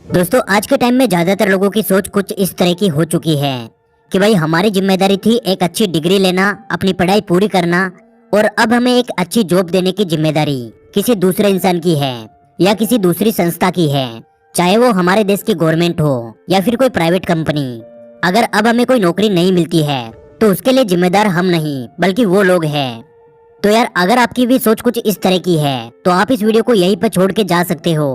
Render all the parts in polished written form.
दोस्तों आज के टाइम में ज्यादातर लोगों की सोच कुछ इस तरह की हो चुकी है कि भाई हमारी जिम्मेदारी थी एक अच्छी डिग्री लेना, अपनी पढ़ाई पूरी करना और अब हमें एक अच्छी जॉब देने की जिम्मेदारी किसी दूसरे इंसान की है या किसी दूसरी संस्था की है, चाहे वो हमारे देश की गवर्नमेंट हो या फिर कोई प्राइवेट कंपनी। अगर अब हमें कोई नौकरी नहीं मिलती है तो उसके लिए जिम्मेदार हम नहीं बल्कि वो लोग हैं। तो यार अगर आपकी भी सोच कुछ इस तरह की है तो आप इस वीडियो को यहीं पर छोड़ के जा सकते हो।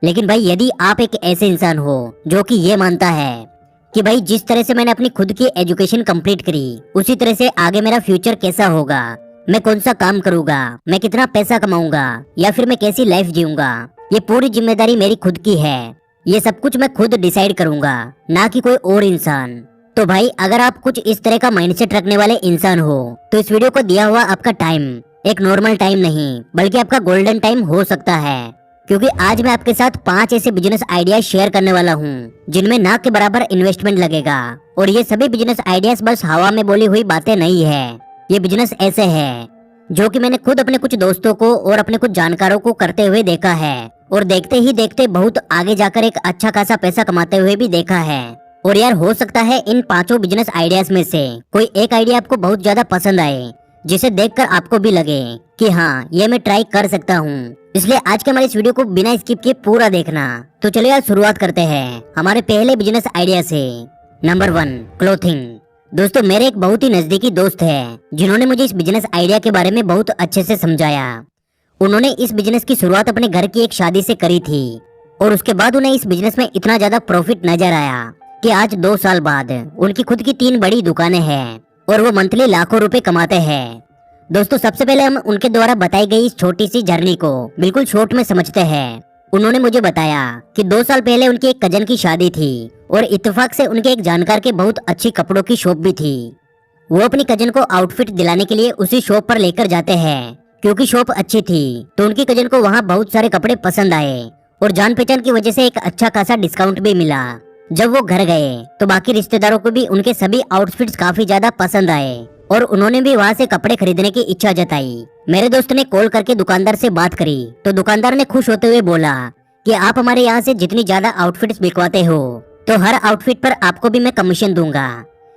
लेकिन भाई यदि आप एक ऐसे इंसान हो जो कि ये मानता है कि भाई जिस तरह से मैंने अपनी खुद की एजुकेशन कंप्लीट करी उसी तरह से आगे मेरा फ्यूचर कैसा होगा, मैं कौन सा काम करूंगा, मैं कितना पैसा कमाऊंगा या फिर मैं कैसी लाइफ जीऊंगा, ये पूरी जिम्मेदारी मेरी खुद की है। ये सब कुछ मैं खुद डिसाइड करूंगा, ना कि कोई और इंसान। तो भाई अगर आप कुछ इस तरह का माइंडसेट रखने वाले इंसान हो तो इस वीडियो को दिया हुआ आपका टाइम एक नॉर्मल टाइम नहीं बल्कि आपका गोल्डन टाइम हो सकता है, क्योंकि आज मैं आपके साथ 5 ऐसे बिजनेस आइडिया शेयर करने वाला हूँ जिनमें ना के बराबर इन्वेस्टमेंट लगेगा। और ये सभी बिजनेस आइडियाज बस हवा में बोली हुई बातें नहीं है। ये बिजनेस ऐसे है जो कि मैंने खुद अपने कुछ दोस्तों को और अपने कुछ जानकारों को करते हुए देखा है और देखते ही देखते बहुत आगे जाकर एक अच्छा खासा पैसा कमाते हुए भी देखा है। और यार हो सकता है इन 5 बिजनेस आइडियाज में से कोई एक आइडिया आपको बहुत ज्यादा पसंद आए, जिसे देखकर आपको भी लगे कि हाँ ये मैं ट्राई कर सकता हूँ। इसलिए आज के हमारे इस वीडियो को बिना स्किप किए पूरा देखना। तो चलिए यार शुरुआत करते हैं हमारे पहले बिजनेस आइडिया से। Number 1, clothing. दोस्तों मेरे एक बहुत ही नजदीकी दोस्त है जिन्होंने मुझे इस बिजनेस आइडिया के बारे में बहुत अच्छे से समझाया। उन्होंने इस बिजनेस की शुरुआत अपने घर की एक शादी से करी थी और उसके बाद उन्हें इस बिजनेस में इतना ज्यादा प्रॉफिट नजर आया कि आज 2 साल बाद उनकी खुद की 3 बड़ी दुकानें हैं और वो मंथली लाखों रुपए कमाते हैं। दोस्तों सबसे पहले हम उनके द्वारा बताई गई इस छोटी सी जर्नी को बिल्कुल शॉर्ट में समझते हैं। उन्होंने मुझे बताया कि 2 साल पहले उनकी एक कजन की शादी थी और इत्तेफाक से उनके एक जानकार के बहुत अच्छी कपड़ों की शॉप भी थी। वो अपनी कजन को आउटफिट दिलाने के लिए उसी शॉप पर लेकर जाते हैं। क्योंकि शॉप अच्छी थी तो उनकी कजन को वहाँ बहुत सारे कपड़े पसंद आए और जान पहचान की वजह से एक अच्छा खासा डिस्काउंट भी मिला। जब वो घर गए तो बाकी रिश्तेदारों को भी उनके सभी आउटफिट्स काफी ज्यादा पसंद आए और उन्होंने भी वहाँ से कपड़े खरीदने की इच्छा जताई। मेरे दोस्त ने कॉल करके दुकानदार से बात करी तो दुकानदार ने खुश होते हुए बोला कि आप हमारे यहाँ से जितनी ज्यादा आउटफिट्स बिकवाते हो तो हर आउटफिट पर आपको भी मैं कमीशन दूंगा।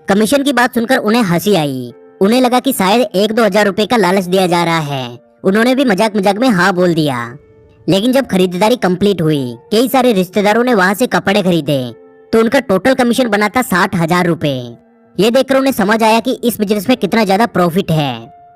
कमीशन की बात सुनकर उन्हें हंसी आई। उन्हें लगा कि शायद 1-2 हजार रुपए का लालच दिया जा रहा है। उन्होंने भी मजाक मजाक में हाँ बोल दिया। लेकिन जब खरीदारी कंप्लीट हुई, कई सारे रिश्तेदारों ने वहाँ से कपड़े खरीदे तो उनका टोटल कमीशन बना था 60,000 रुपए। ये देखकर उन्हें समझ आया कि इस बिजनेस में कितना ज्यादा प्रॉफिट है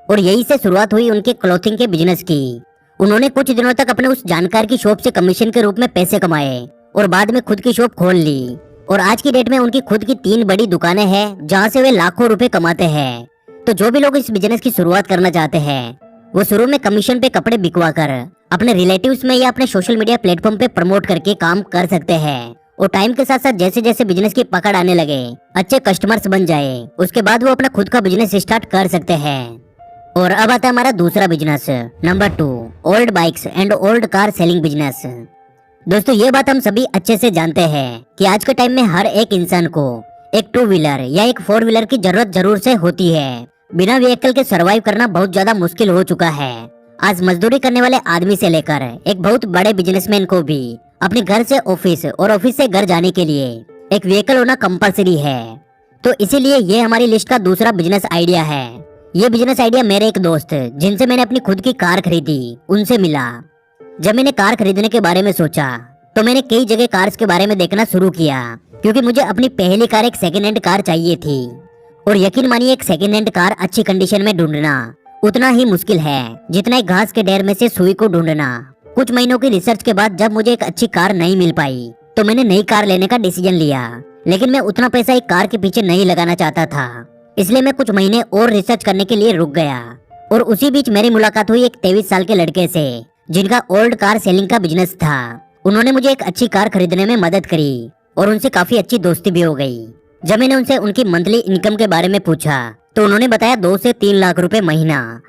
और यही से शुरुआत हुई उनके क्लोथिंग के बिजनेस की। उन्होंने कुछ दिनों तक अपने उस जानकार की शॉप से कमीशन के रूप में पैसे कमाए और बाद में खुद की शॉप खोल ली और आज की डेट में उनकी खुद की 3 बड़ी दुकानें हैं जहाँ से वे लाखों रुपए कमाते हैं। तो जो भी लोग इस बिजनेस की शुरुआत करना चाहते हैं वो शुरू में कमीशन पे कपड़े बिकवा कर अपने रिलेटिव्स में या अपने सोशल मीडिया प्लेटफॉर्म पे प्रमोट करके काम कर सकते हैं और टाइम के साथ साथ जैसे जैसे बिजनेस की पकड़ आने लगे, अच्छे कस्टमर्स बन जाए, उसके बाद वो अपना खुद का बिजनेस स्टार्ट कर सकते हैं। और अब आता है हमारा दूसरा business, number 2, old bikes and old car selling business. दोस्तों ये बात हम सभी अच्छे से जानते हैं कि आज के टाइम में हर एक इंसान को एक 2 व्हीलर या एक 4 व्हीलर की जरूरत जरूर से होती है। बिना व्हीकल के सरवाइव करना बहुत ज्यादा मुश्किल हो चुका है। आज मजदूरी करने वाले आदमी से लेकर एक बहुत बड़े बिजनेसमैन को भी अपने घर से ऑफिस और ऑफिस से घर जाने के लिए एक व्हीकल होना कंपलसरी है। तो इसीलिए ये हमारी लिस्ट का दूसरा बिजनेस आइडिया है। ये बिजनेस आइडिया मेरे एक दोस्त जिनसे मैंने अपनी खुद की कार खरीदी उनसे मिला। जब मैंने कार खरीदने के बारे में सोचा तो मैंने कई जगह कार्स के बारे में देखना शुरू किया, क्योंकि मुझे अपनी पहली कार एक सेकेंड हैंड कार चाहिए थी। और यकीन मानिए एक सेकेंड हैंड कार अच्छी कंडीशन में ढूंढना उतना ही मुश्किल है जितना एक घास के ढेर में से सुई को ढूंढना। कुछ महीनों की रिसर्च के बाद जब मुझे एक अच्छी कार नहीं मिल पाई तो मैंने नई कार लेने का डिसीजन लिया। लेकिन मैं उतना पैसा एक कार के पीछे नहीं लगाना चाहता था, इसलिए मैं कुछ महीने और रिसर्च करने के लिए रुक गया। और उसी बीच मेरी मुलाकात हुई एक 23 साल के लड़के से जिनका ओल्ड कार सेलिंग का बिजनेस था। उन्होंने मुझे एक अच्छी कार खरीदने में मदद करी और उनसे काफी अच्छी दोस्ती भी हो गई। जब मैंने उनसे उनकी मंथली इनकम के बारे में पूछा तो उन्होंने बताया 2 से 3 लाख रुपए महीना,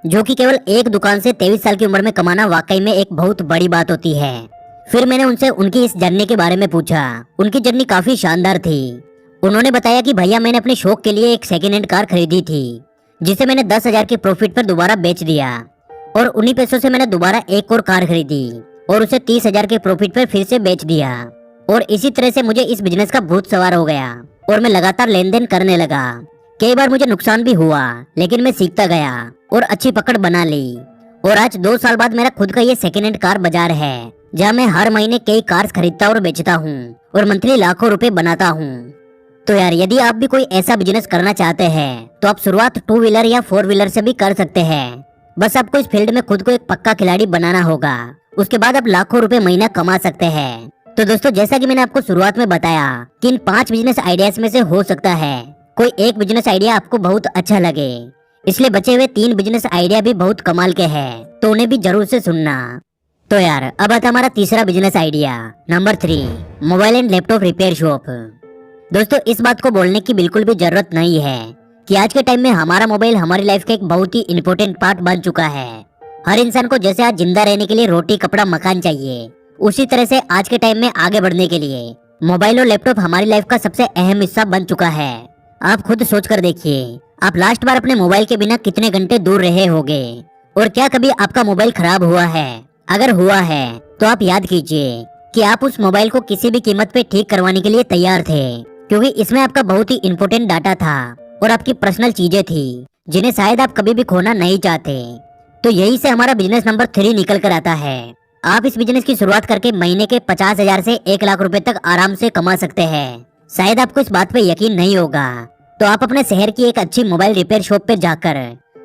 जो कि केवल एक दुकान से 23 साल की उम्र में कमाना वाकई में एक बहुत बड़ी बात होती है। फिर मैंने उनसे उनकी इस जर्नी के बारे में पूछा। उनकी जर्नी काफी शानदार थी। उन्होंने बताया कि भैया मैंने अपने शौक के लिए एक सेकेंड हैंड कार खरीदी थी जिसे मैंने 10,000 के प्रॉफिट पर दोबारा बेच दिया और उन्हीं पैसों से मैंने दोबारा एक और कार खरीदी और उसे 30,000 के प्रॉफिट पर फिर से बेच दिया। और इसी तरह से मुझे इस बिजनेस का भूत सवार हो गया और मैं लगातार लेन देन करने लगा। कई बार मुझे नुकसान भी हुआ, लेकिन मैं सीखता गया और अच्छी पकड़ बना ली। और आज 2 साल बाद मेरा खुद का ये सेकेंड हैंड कार बाजार है, जहाँ मैं हर महीने कई कार्स खरीदता और बेचता हूँ और मंथली लाखों रुपए बनाता हूँ। तो यार, यदि आप भी कोई ऐसा बिजनेस करना चाहते हैं तो आप शुरुआत 2 व्हीलर या 4 व्हीलर से भी कर सकते हैं। बस आपको इस फील्ड में खुद को एक पक्का खिलाड़ी बनाना होगा। उसके बाद आप लाखों रुपए महीना कमा सकते हैं। तो दोस्तों, जैसा कि मैंने आपको शुरुआत में बताया कि इन 5 बिजनेस आइडियाज में से हो सकता है कोई एक बिजनेस आइडिया आपको बहुत अच्छा लगे, इसलिए बचे हुए 3 बिजनेस आइडिया भी बहुत कमाल के हैं, तो उन्हें भी जरूर से सुनना। तो यार, अब आता हमारा तीसरा business idea, number 3, mobile and laptop repair shop. दोस्तों, इस बात को बोलने की बिल्कुल भी जरूरत नहीं है कि आज के टाइम में हमारा मोबाइल हमारी लाइफ का एक बहुत ही इम्पोर्टेंट पार्ट बन चुका है। हर इंसान को जैसे आज जिंदा रहने के लिए रोटी, कपड़ा, मकान चाहिए, उसी तरह से आज के टाइम में आगे बढ़ने के लिए मोबाइल और लैपटॉप हमारी लाइफ का सबसे अहम हिस्सा बन चुका है। आप खुद सोच कर देखिए, आप लास्ट बार अपने मोबाइल के बिना कितने घंटे दूर रहे होंगे, और क्या कभी आपका मोबाइल खराब हुआ है? अगर हुआ है तो आप याद कीजिए कि आप उस मोबाइल को किसी भी कीमत पे ठीक करवाने के लिए तैयार थे, क्योंकि इसमें आपका बहुत ही इम्पोर्टेंट डाटा था और आपकी पर्सनल चीजें थी जिन्हें शायद आप कभी भी खोना नहीं चाहते। तो यही से हमारा बिजनेस नंबर 3 निकल कर आता है। आप इस बिजनेस की शुरुआत करके महीने के 50,000 से 1 लाख रुपए तक आराम से कमा सकते हैं। शायद आपको इस बात पे यकीन नहीं होगा, तो आप अपने शहर की एक अच्छी मोबाइल रिपेयर शॉप पे जाकर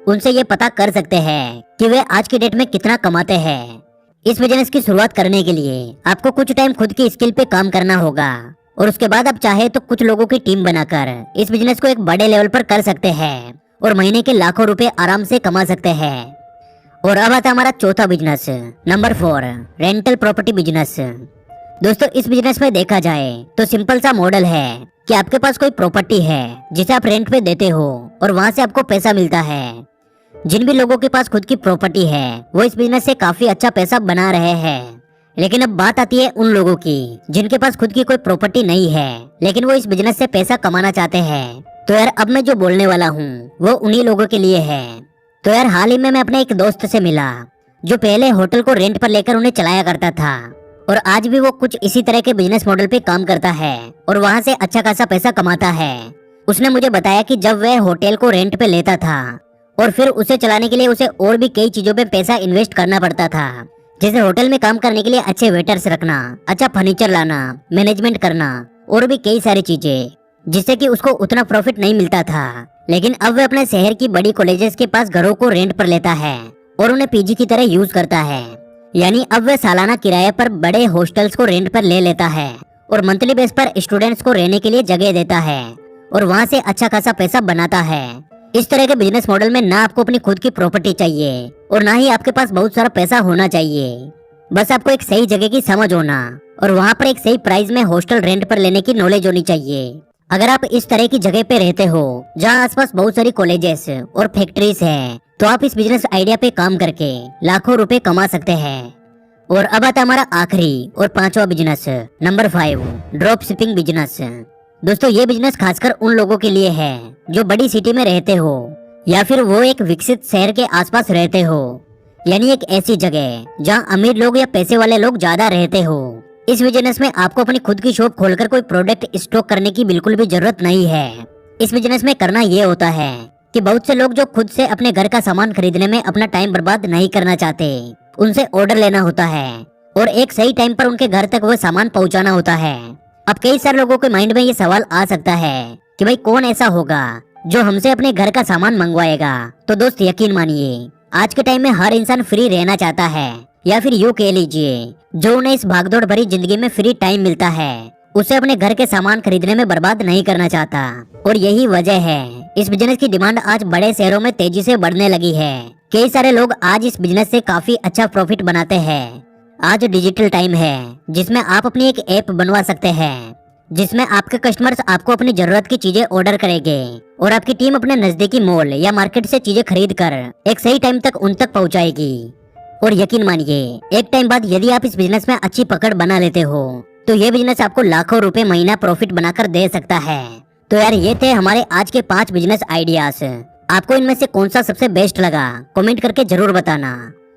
उनसे ये पता कर सकते हैं कि वे आज की डेट में कितना कमाते हैं। इस बिजनेस की शुरुआत करने के लिए आपको कुछ टाइम खुद की स्किल पे काम करना होगा, और उसके बाद आप चाहे तो कुछ लोगों की टीम बनाकर इस बिजनेस को एक बड़े लेवल पर कर सकते हैं और महीने के लाखों रुपए आराम से कमा सकते हैं। और अब आता हमारा चौथा business, number 4, rental property business. दोस्तों, इस बिजनेस में देखा जाए तो सिंपल सा मॉडल है कि आपके पास कोई प्रॉपर्टी है जिसे आप रेंट पे देते हो और वहाँ से आपको पैसा मिलता है। जिन भी लोगों के पास खुद की प्रॉपर्टी है वो इस बिजनेस से काफी अच्छा पैसा बना रहे हैं। लेकिन अब बात आती है उन लोगों की जिनके पास खुद की कोई प्रॉपर्टी नहीं है, लेकिन वो इस बिजनेस से पैसा कमाना चाहते हैं। तो यार, अब मैं जो बोलने वाला हूँ वो उन्हीं लोगों के लिए है। तो यार, हाल ही में मैं अपने एक दोस्त से मिला जो पहले होटल को रेंट पर लेकर उन्हें चलाया करता था, और आज भी वो कुछ इसी तरह के बिजनेस मॉडल पे काम करता है और वहाँ से अच्छा खासा पैसा कमाता है। उसने मुझे बताया कि जब वह होटल को रेंट पे लेता था और फिर उसे चलाने के लिए उसे और भी कई चीजों पे पैसा इन्वेस्ट करना पड़ता था, जैसे होटल में काम करने के लिए अच्छे वेटर्स रखना, अच्छा फर्नीचर लाना, मैनेजमेंट करना और भी कई सारी चीजें, जिससे कि उसको उतना प्रॉफिट नहीं मिलता था। लेकिन अब वह अपने शहर की बड़ी कॉलेजेस के पास घरों को रेंट पर लेता है और उन्हें पीजी की तरह यूज करता है। यानी अब वह सालाना किराए पर बड़े हॉस्टल्स को रेंट पर ले लेता है और मंथली बेस पर स्टूडेंट्स को रहने के लिए जगह देता है और वहाँ से अच्छा खासा पैसा बनाता है। इस तरह के बिजनेस मॉडल में ना आपको अपनी खुद की प्रॉपर्टी चाहिए और ना ही आपके पास बहुत सारा पैसा होना चाहिए। बस आपको एक सही जगह की समझ होना और वहाँ पर एक सही प्राइस में हॉस्टल रेंट पर लेने की नॉलेज होनी चाहिए। अगर आप इस तरह की जगह पे रहते हो जहाँ आसपास बहुत सारी कॉलेजेस और फैक्ट्रीज हैं, तो आप इस बिजनेस आइडिया पे काम करके लाखों रुपए कमा सकते हैं। और अब आता हमारा आखिरी और 5वां business, number 5, drop shipping business. दोस्तों, ये बिजनेस खासकर उन लोगों के लिए है जो बड़ी सिटी में रहते हो या फिर वो एक विकसित शहर के आसपास रहते हो, यानी एक ऐसी जगह जहाँ अमीर लोग या पैसे वाले लोग ज्यादा रहते हो। इस बिजनेस में आपको अपनी खुद की शॉप खोलकर कोई प्रोडक्ट स्टॉक करने की बिल्कुल भी जरूरत नहीं है। इस बिजनेस में करना ये होता है कि बहुत से लोग जो खुद से अपने घर का सामान खरीदने में अपना टाइम बर्बाद नहीं करना चाहते, उनसे ऑर्डर लेना होता है और एक सही टाइम पर उनके घर तक वो सामान पहुंचाना होता है। अब कई सारे लोगों के माइंड में ये सवाल आ सकता है कि भाई कौन ऐसा होगा जो हमसे अपने घर का सामान मंगवाएगा। तो दोस्त, यकीन मानिए, आज के टाइम में हर इंसान फ्री रहना चाहता है, या फिर यूँ कह लीजिए जो उन्हें इस भागदौड़ भरी जिंदगी में फ्री टाइम मिलता है उसे अपने घर के सामान खरीदने में बर्बाद नहीं करना चाहता। और यही वजह है इस बिजनेस की डिमांड आज बड़े शहरों में तेजी से बढ़ने लगी है। कई सारे लोग आज इस बिजनेस से काफी अच्छा प्रॉफिट बनाते हैं। आज डिजिटल टाइम है जिसमें आप अपनी एक ऐप बनवा सकते हैं जिसमें आपके कस्टमर्स आपको अपनी जरूरत की चीजें ऑर्डर करेंगे और आपकी टीम अपने नजदीकी मॉल या मार्केट से चीजें खरीद कर एक सही टाइम तक उन तक पहुंचाएगी। और यकीन मानिए, एक टाइम बाद यदि आप इस बिजनेस में अच्छी पकड़ बना लेते हो तो ये बिजनेस आपको लाखों रुपए महीना प्रॉफिट बनाकर दे सकता है। तो यार, ये थे हमारे आज के 5 बिजनेस आइडियाज। आपको इनमें से कौन सा सबसे बेस्ट लगा कमेंट करके जरूर बताना।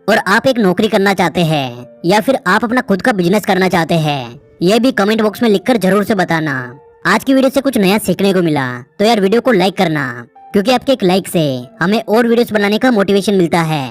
और आप एक नौकरी करना चाहते हैं या फिर आप अपना खुद का बिजनेस करना चाहते हैं ये भी कमेंट बॉक्स में लिखकर जरूर से बताना। आज की वीडियो से कुछ नया सीखने को मिला तो यार वीडियो को लाइक करना, क्योंकि आपके एक लाइक से हमें और वीडियोस बनाने का मोटिवेशन मिलता है।